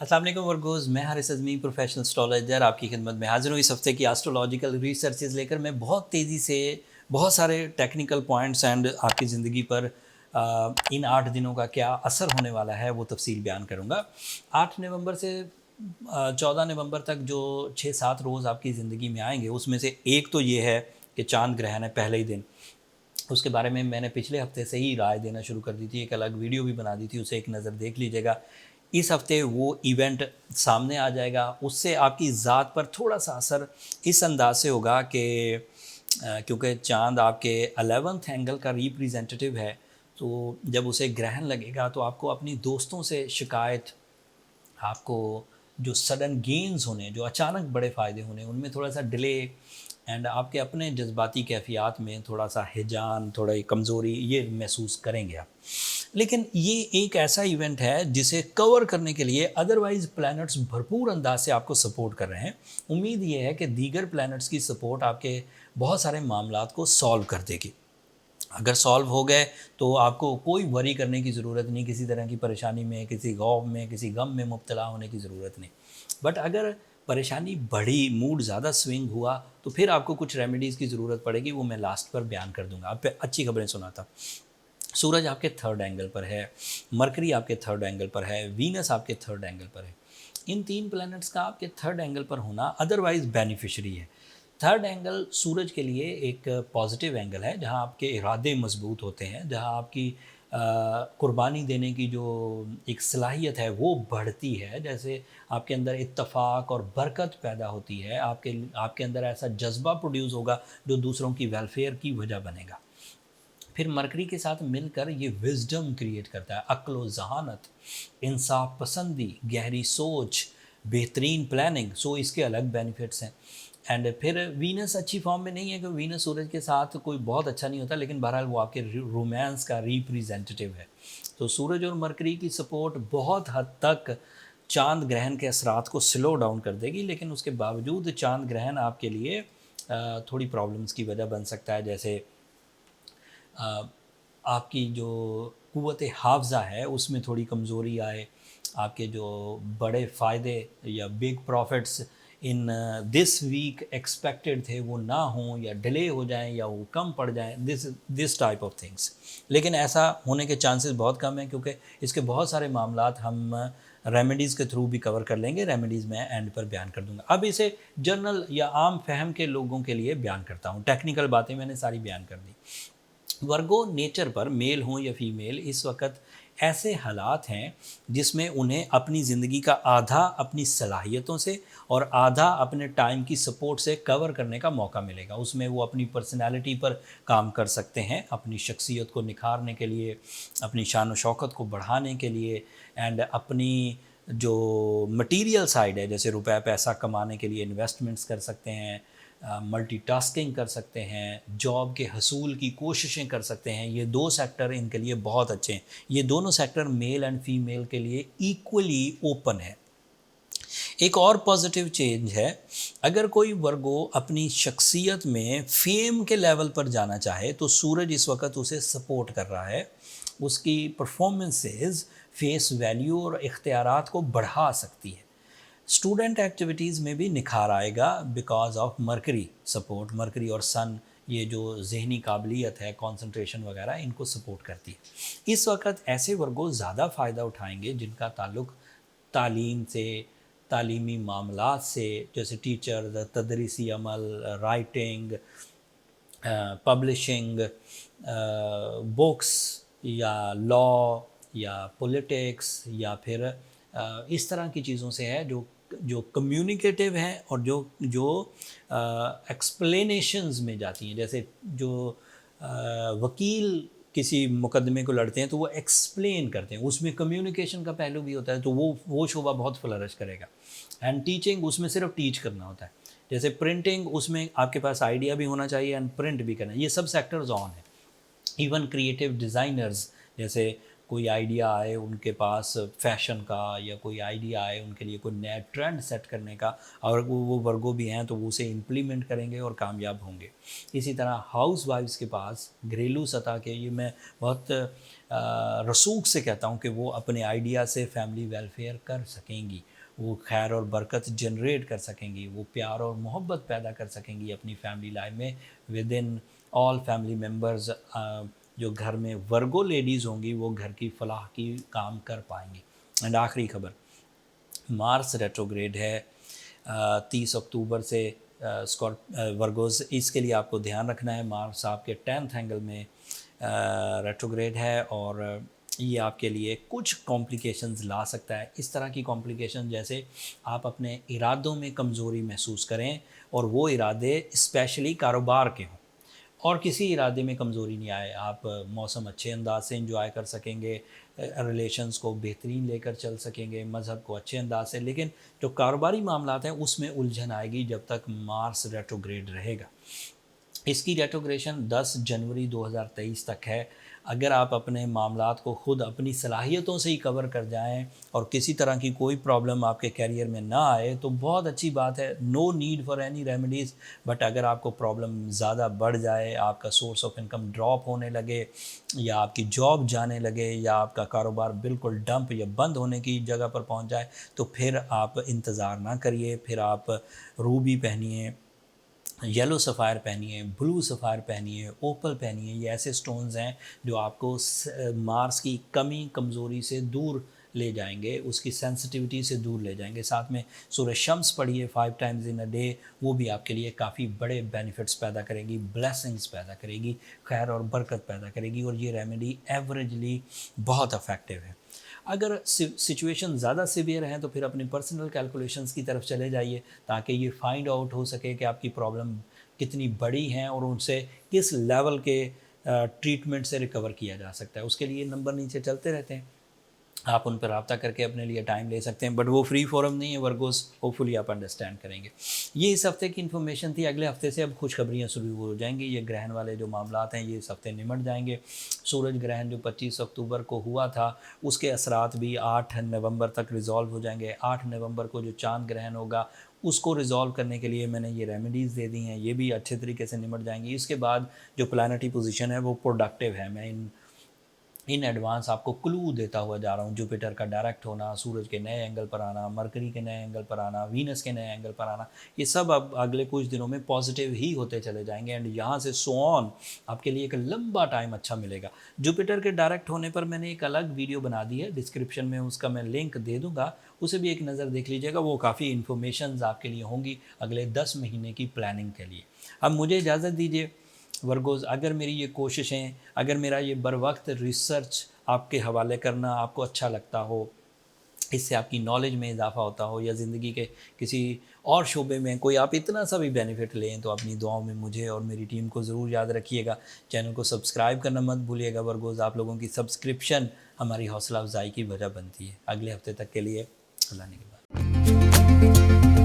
अस्सलाम वालेकुम वर्गोज़, मैं हारिस अज़मी प्रोफेशनल एस्ट्रोलॉजर आपकी खिदमत में हाज़िर हूँ। इस हफ़्ते की एस्ट्रोलॉजिकल रिसर्चेज़ लेकर मैं बहुत तेज़ी से बहुत सारे टेक्निकल पॉइंट्स एंड आपकी ज़िंदगी पर इन 8 दिनों का क्या असर होने वाला है वो तफ़सील बयान करूँगा। 8 नवंबर से 14 नवंबर तक जो 6-7 रोज़ आपकी ज़िंदगी में आएँगे, उसमें से एक तो ये है कि चाँद ग्रहण है पहले ही दिन। उसके बारे में मैंने पिछले हफ्ते से ही राय देना शुरू कर दी थी, एक अलग वीडियो भी बना दी थी, उसे एक नज़र देख लीजिएगा। इस हफ्ते वो इवेंट सामने आ जाएगा, उससे आपकी ज़ात पर थोड़ा-सा असर इस अंदाज़ से होगा कि क्योंकि चाँद आपके 11th एंगल का रिप्रेजेंटेटिव है, तो जब उसे ग्रहण लगेगा तो आपको अपनी दोस्तों से शिकायत, आपको जो सडन गेन्स होने, जो अचानक बड़े फ़ायदे होने, उनमें थोड़ा-सा डिले एंड आपके अपने जज़्बाती कैफ़ियत में थोड़ा-सा हिजान, थोड़ा कमज़ोरी ये महसूस करेंगे आप। लेकिन ये एक ऐसा इवेंट है जिसे कवर करने के लिए अदरवाइज़ प्लैनेट्स भरपूर अंदाज़ से आपको सपोर्ट कर रहे हैं। उम्मीद ये है कि दीगर प्लैनेट्स की सपोर्ट आपके बहुत सारे मामलात को सॉल्व कर देगी। अगर सॉल्व हो गए तो आपको कोई वरी करने की ज़रूरत नहीं, किसी तरह की परेशानी में, किसी गौफ में, किसी गम में मुब्तला होने की ज़रूरत नहीं। बट अगर परेशानी बढ़ी, मूड ज़्यादा स्विंग हुआ, तो फिर आपको कुछ रेमेडीज़ की ज़रूरत पड़ेगी, वो मैं लास्ट पर बयान कर दूँगा। अब अच्छी खबरें सुनाता हूँ। सूरज आपके थर्ड एंगल पर है, मरकरी आपके थर्ड एंगल पर है, वीनस आपके थर्ड एंगल पर है। इन 3 प्लैनेट्स का आपके थर्ड एंगल पर होना अदरवाइज़ बेनिफिशियरी है। थर्ड एंगल सूरज के लिए एक पॉजिटिव एंगल है, जहाँ आपके इरादे मजबूत होते हैं, जहाँ आपकी कुर्बानी देने की जो एक सलाहियत है वो बढ़ती है। जैसे आपके अंदर इत्तेफाक और बरकत पैदा होती है, आपके आपके अंदर ऐसा जज्बा प्रोड्यूस होगा जो दूसरों की वेलफेयर की वजह बनेगा। फिर मरकरी के साथ मिलकर ये विज़डम क्रिएट करता है, अक्ल व ज़हानत, इंसाफ पसंदी, गहरी सोच, बेहतरीन प्लानिंग। सो इसके अलग बेनिफिट्स हैं। एंड फिर वीनस अच्छी फॉर्म में नहीं है, कि वीनस सूरज के साथ कोई बहुत अच्छा नहीं होता, लेकिन बहरहाल वो आपके रोमांस का रिप्रेजेंटेटिव है। तो सूरज और मरकरी की सपोर्ट बहुत हद तक चांद ग्रहण के असरात को स्लो डाउन कर देगी, लेकिन उसके बावजूद चांद ग्रहण आपके लिए थोड़ी प्रॉब्लम्स की वजह बन सकता है। जैसे आपकी जो क़ुव्वत हाफ़ज़ा है उसमें थोड़ी कमज़ोरी आए, आपके जो बड़े फ़ायदे या big profits in this week expected थे वो ना हों, या डिले हो जाएँ, या वो कम पड़ जाएँ, दिस टाइप ऑफ थिंग्स। लेकिन ऐसा होने के चांसेस बहुत कम हैं, क्योंकि इसके बहुत सारे मामलात हम रेमेडीज़ के थ्रू भी कवर कर लेंगे। रेमेडीज़ मैं एंड पर बयान कर दूँगा। अब इसे जनरल या आम फ़हम के लोगों के लिए बयान करता हूँ। टेक्निकल बातें मैंने सारी बयान कर दी। वर्गो नेचर पर, मेल हों या फीमेल, इस वक्त ऐसे हालात हैं जिसमें उन्हें अपनी ज़िंदगी का आधा अपनी सलाहियतों से और आधा अपने टाइम की सपोर्ट से कवर करने का मौका मिलेगा। उसमें वो अपनी पर्सनैलिटी पर काम कर सकते हैं, अपनी शख्सियत को निखारने के लिए, अपनी शान व शौकत को बढ़ाने के लिए, एंड अपनी जो मटीरियल साइड है, जैसे रुपया पैसा कमाने के लिए इन्वेस्टमेंट्स कर सकते हैं, मल्टीटास्किंग कर सकते हैं, जॉब के हसूल की कोशिशें कर सकते हैं। ये 2 सेक्टर इनके लिए बहुत अच्छे हैं। ये दोनों सेक्टर मेल एंड फीमेल के लिए इक्वली ओपन है। एक और पॉजिटिव चेंज है, अगर कोई वर्गो अपनी शख्सियत में फेम के लेवल पर जाना चाहे तो सूरज इस वक्त उसे सपोर्ट कर रहा है। उसकी परफॉर्मेंसेस फेस वैल्यू और इख्तियारात को बढ़ा सकती है। स्टूडेंट एक्टिविटीज़ में भी निखार आएगा because of mercury support. Mercury और सन ये जो जहनी काबिलियत है, कंसंट्रेशन वगैरह, इनको सपोर्ट करती है। इस वक्त ऐसे वर्गों ज़्यादा फ़ायदा उठाएंगे जिनका ताल्लुक़ तालीम से, तालीमी मामलात से, जैसे टीचर, तदरीसी अमल, राइटिंग, पब्लिशिंग, बुक्स, या लॉ, या पॉलिटिक्स, या फिर इस तरह की चीज़ों से है जो जो कम्युनिकेटिव हैं और जो जो एक्सप्लेनेशंस में जाती हैं। जैसे जो वकील किसी मुकदमे को लड़ते हैं तो वो एक्सप्लेन करते हैं, उसमें कम्युनिकेशन का पहलू भी होता है, तो वो शोबा बहुत फ्लरिश करेगा। एंड टीचिंग, उसमें सिर्फ टीच करना होता है। जैसे प्रिंटिंग, उसमें आपके पास आइडिया भी होना चाहिए एंड प्रिंट भी करना है। ये सब सेक्टर्स ऑन है। इवन क्रिएटिव डिज़ाइनर्स, जैसे कोई आइडिया आए उनके पास फैशन का, या कोई आइडिया आए उनके लिए कोई नया ट्रेंड सेट करने का, और वो वर्गो भी हैं तो वो उसे इम्प्लीमेंट करेंगे और कामयाब होंगे। इसी तरह हाउस वाइफ्स के पास घरेलू सतह के, ये मैं बहुत रसूख से कहता हूँ कि वो अपने आइडिया से फैमिली वेलफेयर कर सकेंगी। वो खैर और बरकत जनरेट कर सकेंगी, वो प्यार और मोहब्बत पैदा कर सकेंगी अपनी फैमिली लाइफ में with in all family members. जो घर में वर्गो लेडीज़ होंगी वो घर की फलाह की काम कर पाएंगी। एंड आखिरी खबर, मार्स रेट्रोग्रेड है 30 अक्टूबर से वर्गोज। इसके लिए आपको ध्यान रखना है, मार्स आपके 10th एंगल में रेट्रोग्रेड है और ये आपके लिए कुछ कॉम्प्लिकेशंस ला सकता है। इस तरह की कॉम्प्लिकेशन जैसे आप अपने इरादों में कमज़ोरी महसूस करें और वो इरादे स्पेशली कारोबार के हों, और किसी इरादे में कमज़ोरी नहीं आए। आप मौसम अच्छे अंदाज से इंजॉय कर सकेंगे, रिलेशंस को बेहतरीन लेकर चल सकेंगे, मज़हब को अच्छे अंदाज से। लेकिन जो कारोबारी मामलात हैं उसमें उलझन आएगी जब तक मार्स रेट्रोग्रेड रहेगा। इसकी रेट्रोग्रेशन 10 जनवरी 2023 तक है। अगर आप अपने मामलात को ख़ुद अपनी सलाहियतों से ही कवर कर जाएं और किसी तरह की कोई प्रॉब्लम आपके कैरियर में ना आए तो बहुत अच्छी बात है, no need for any remedies. But अगर आपको प्रॉब्लम ज़्यादा बढ़ जाए, आपका सोर्स ऑफ इनकम ड्रॉप होने लगे या आपकी जॉब जाने लगे या आपका कारोबार बिल्कुल डंप या बंद होने की जगह पर पहुंच जाए, तो फिर आप इंतज़ार ना करिए। फिर आप रूबी पहनिए, येलो सफ़ायर पहनिए, ब्लू सफ़ायर पहनिए, ओपल पहनिए। ये ऐसे स्टोन्स हैं जो आपको मार्स की कमी कमज़ोरी से दूर ले जाएंगे, उसकी सेंसिटिविटी से दूर ले जाएंगे। साथ में सूरज शम्स पढ़िए 5 टाइम्स इन अ डे, वो भी आपके लिए काफ़ी बड़े बेनिफिट्स पैदा करेगी, ब्लेसिंग्स पैदा करेगी, खैर और बरकत पैदा करेगी। और ये रेमेडी एवरेजली बहुत इफ़ेक्टिव है। अगर सिचुएशन ज़्यादा सीवियर है तो फिर अपनी पर्सनल कैलकुलेशंस की तरफ चले जाइए ताकि ये फाइंड आउट हो सके कि आपकी प्रॉब्लम कितनी बड़ी हैं और उनसे किस लेवल के ट्रीटमेंट से रिकवर किया जा सकता है। उसके लिए नंबर नीचे चलते रहते हैं, आप उन पर रब्ता करके अपने लिए टाइम ले सकते हैं। बट वो फ्री फोरम नहीं है वर्गोस, होपफुली आप अंडरस्टैंड करेंगे। ये इस हफ्ते की इन्फॉर्मेशन थी। अगले हफ्ते से अब खुशखबरियाँ शुरू हो जाएंगी। ये ग्रहण वाले जो मामलात हैं ये इस हफ्ते निमट जाएंगे। सूरज ग्रहण जो 25 अक्टूबर को हुआ था उसके असरात भी 8 नवंबर तक रिजॉल्व हो जाएंगे। 8 नवंबर को जो चांद ग्रहण होगा उसको रिजॉल्व करने के लिए मैंने ये रेमेडीज़ दे दी हैं, ये भी अच्छे तरीके से निमट जाएंगी। इसके बाद जो प्लानिटरी पोजीशन है वो प्रोडक्टिव है। मैं इन एडवांस आपको क्लू देता हुआ जा रहा हूँ। जुपिटर का डायरेक्ट होना, सूरज के नए एंगल पर आना, मरकरी के नए एंगल पर आना, वीनस के नए एंगल पर आना, ये सब अब अगले कुछ दिनों में पॉजिटिव ही होते चले जाएंगे। एंड यहाँ से सो ऑन आपके लिए एक लंबा टाइम अच्छा मिलेगा। जुपिटर के डायरेक्ट होने पर मैंने एक अलग वीडियो बना दी है, डिस्क्रिप्शन में उसका मैं लिंक दे दूँगा, उसे भी एक नज़र देख लीजिएगा। वो काफ़ी इन्फॉर्मेशन आपके लिए होंगी अगले 10 महीने की प्लानिंग के लिए। अब मुझे इजाज़त दीजिए वर्गोज़। अगर मेरी ये कोशिशें, अगर मेरा ये बर वक्त रिसर्च आपके हवाले करना आपको अच्छा लगता हो, इससे आपकी नॉलेज में इजाफा होता हो या ज़िंदगी के किसी और शोबे में कोई आप इतना सा भी बेनिफिट लें, तो अपनी दुआओं में मुझे और मेरी टीम को ज़रूर याद रखिएगा। चैनल को सब्सक्राइब करना मत भूलिएगा वर्गोज़। आप लोगों की सब्सक्रिप्शन हमारी हौसला अफजाई की वजह बनती है। अगले हफ्ते तक के लिए अल्लाह ने के बाद।